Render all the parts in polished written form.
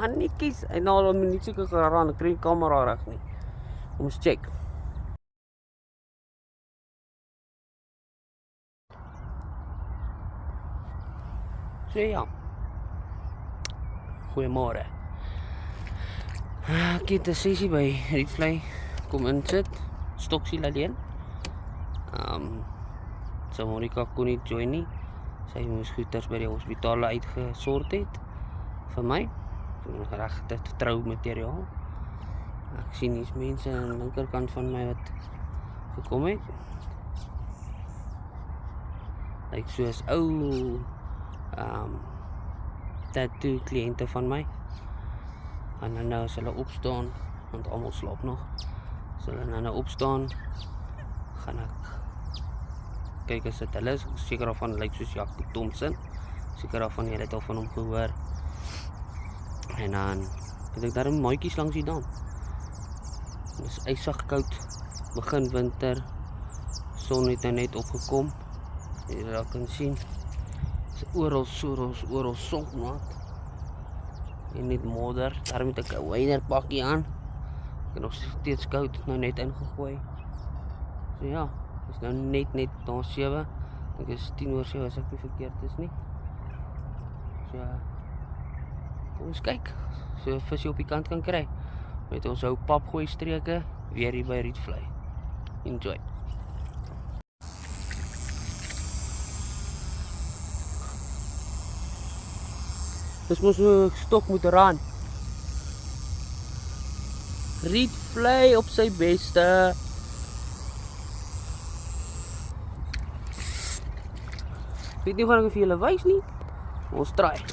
mannetjies. En nou al 'n minuut seker geraan, ek kry die kamera reg nie. Ons check. So ja. Goeiemôre. Ek het 'n sessie by Rietvlei kom insit. Stoksie alleen. So Monica kon nie join nie. Sy moes goeders by die hospitaal uitgesort het vir my. Regte troumateriaal. Ek sien hier's mense aan die linkerkant van my wat gekom het. Lyk soos ou tattoo kliënte van my. En nou as hulle opstaan, want almal slaap nog. As hulle nou opstaan, gaan ek kyk as dit hulle is. Seker daarvan lyk soos Jaco Thompson. Seker daarvan jy het al van hom gehoor. En dan het ek daar 'n maatjies langs die dam. Dit is ysig koud, begin winter. Son het net opgekom. Jy kan sien. Dit is oral sonknat. En net modder. Daarom het ek 'n wyner pakkie aan. Ek het nog steeds koud, nou net ingegooi. So ja, dit is nou net na 7. Ek is 7:10 as ek nie verkeerd is nie. So kom ons kyk. So 'n visie op die kant kan kry. Met ons ou papgooi streke weer hier by Rietvlei. Enjoy. Dis mos so stok moet raan. Rietvlei op sy beste. Ek weet nie of ek vir julle wys nie. Ons try.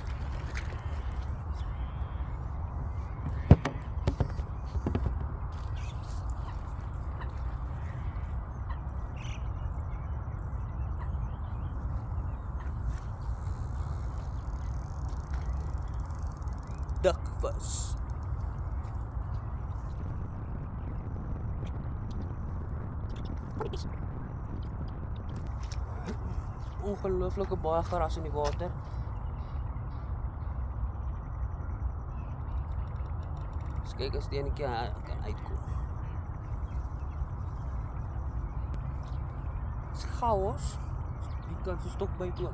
Dikvis. Ongelooflike baie gras in die water. Dus kyk as die enetjie kan uitkom. Dis chaos. Die kan so stok by ook.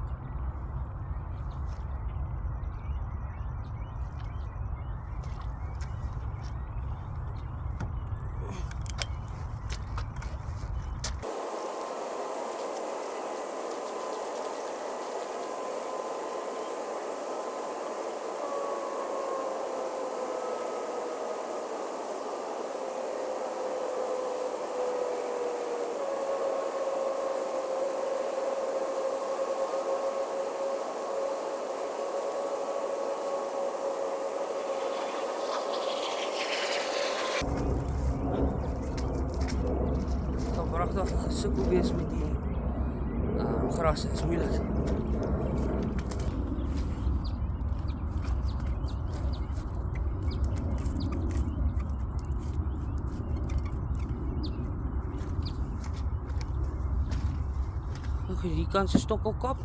Pragtig gesukkel wees met die gras, is moeilik. Nog hier kant se stokkelkap.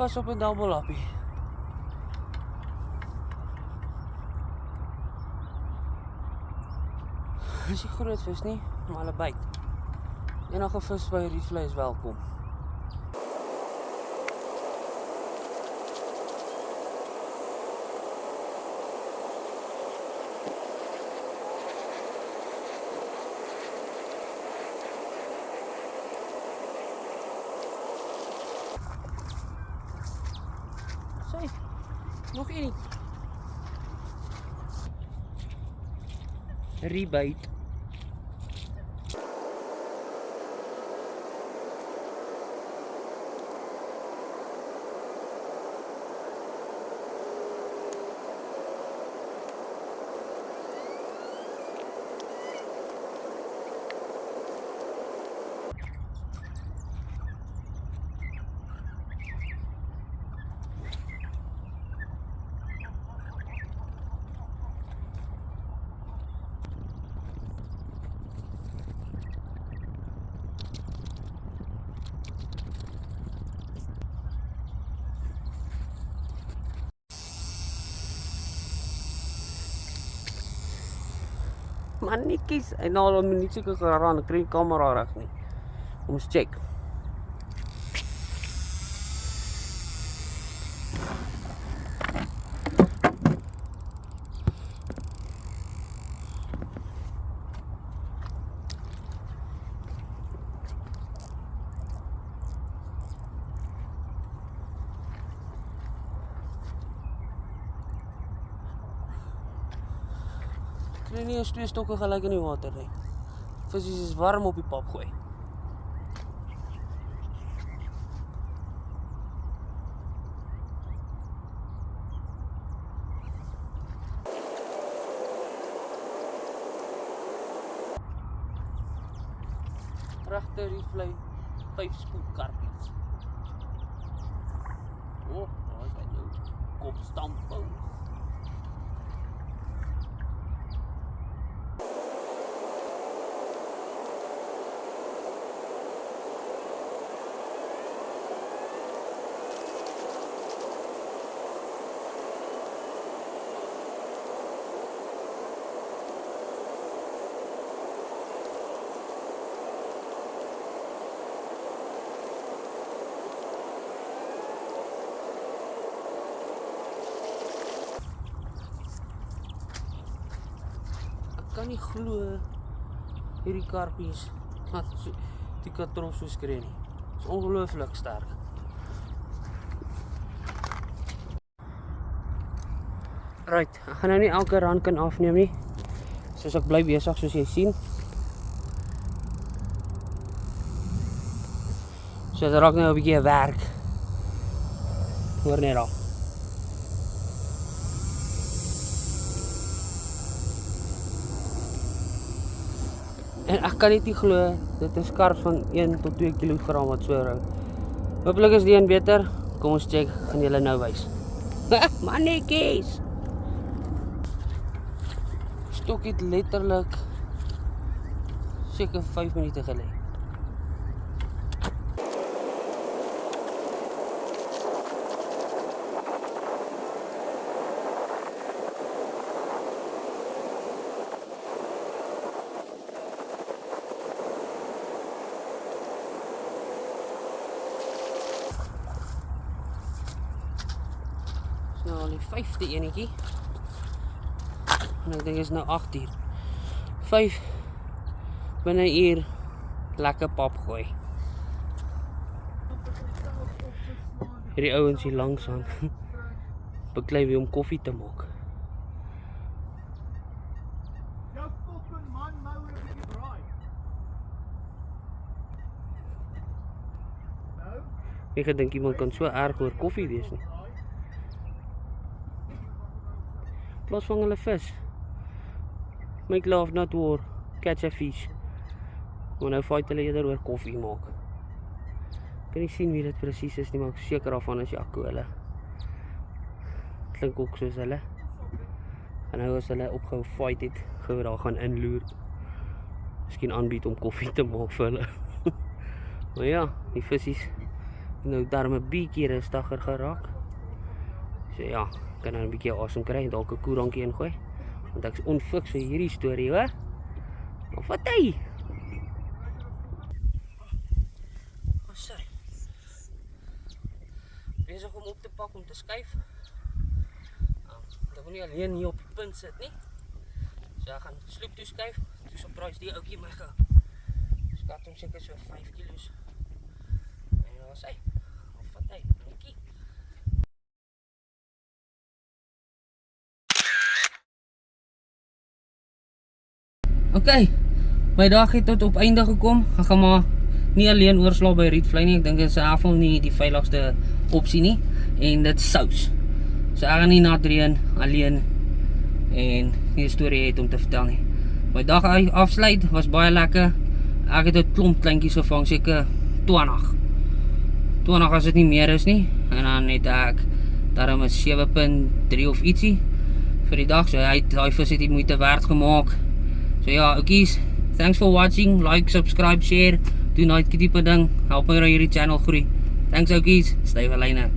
Vas op 'n doubbelappie. Dis nie groot vis nie, maar hulle byt. Enige vis by Rietvlei is welkom. Nog één. Rebite. Mannetjies. En nou al 'n minuut seker geraan, ek kry die kamera reg nie. Kom ons check. Ek kry nie eens 2 stokke gelyk in die water nie. Visies is warm op die pap gooi. Regter rietvlei 5 spoed karpies. Oh, daar is hy nou. Kopstampou. Ek kan nie glo hierdie karpies wat die katrol so skree nie. Dit is ongelooflik sterk. Right, ek gaan nou nie elke rand kan afneem nie. Soos ek bly besig soos jy sien. So dit raak nou 'n bietjie werk. Hoor net daar. En ek kan net nie glo, dit is karps van 1 tot 2 kg wat so rou. Hopelijk is die een beter. Kom ons check, gaan julle nou wys. Mannetjies! Stok het letterlik seker 5 minute gelê. Nou al die 5de enetjie. En ek dink is nou 8 uur. 5 binne 'n uur lekker pap gooi. Hierdie ouens hier langs aan beklei weer om koffie te maak. Jou fucking man nou 'n bietjie braai. Nou? Ek gedink iemand kan so erg oor koffie wees nie. Plus vang hulle vis. Make love not war, catch a fish. Maar nou fight hulle eerder oor koffie maak. Ek kan nie sien wie dit presies is nie, maar ek is seker daarvan is Jaco hulle. Klink ook soos hulle. En nou as hulle opgehou fight het, gou daar gaan inloer. Miskien aanbied om koffie te maak vir hulle. Maar ja, die visies nou daarmee 'n bietjie rustiger geraak. So ja, kan nou 'n bietjie asem kry en dalk 'n koerankie ingooi. Want ek is onfiks vir hierdie storie, hoor. Maar wat hy? Oh, sorry. Besig om op te pak om te skuif. Ek wil nie alleen hier op die punt sit nie. So ek gaan sloep toe skuif. Toe surprise die ouetjie my ge. Skat hom seker so 5 kilos. En daar was hy. Of wat hy? Dankie. Oké, my dag het tot op einde gekom. Ek gaan maar nie alleen oorslaap by rietvlei nie. Ek dink dit is afval nie die veiligste opsie nie. En dit sous. So ek gaan nie na dreun alleen en nie 'n storie het om te vertel nie. My dag afsluit was baie lekker. Ek het 'n klomp kleintjies gevang, seker 20. 20 as dit nie meer is nie. En dan het ek daarom 'n 7.3 of ietsie vir die dag. So daai vis het die moeite werd gemaak. So ja, oukies, thanks for watching. Like, subscribe, share. Doen nooit die tipe ding. Help my dat hierdie channel groei. Thanks oukies. Stay wel lyne.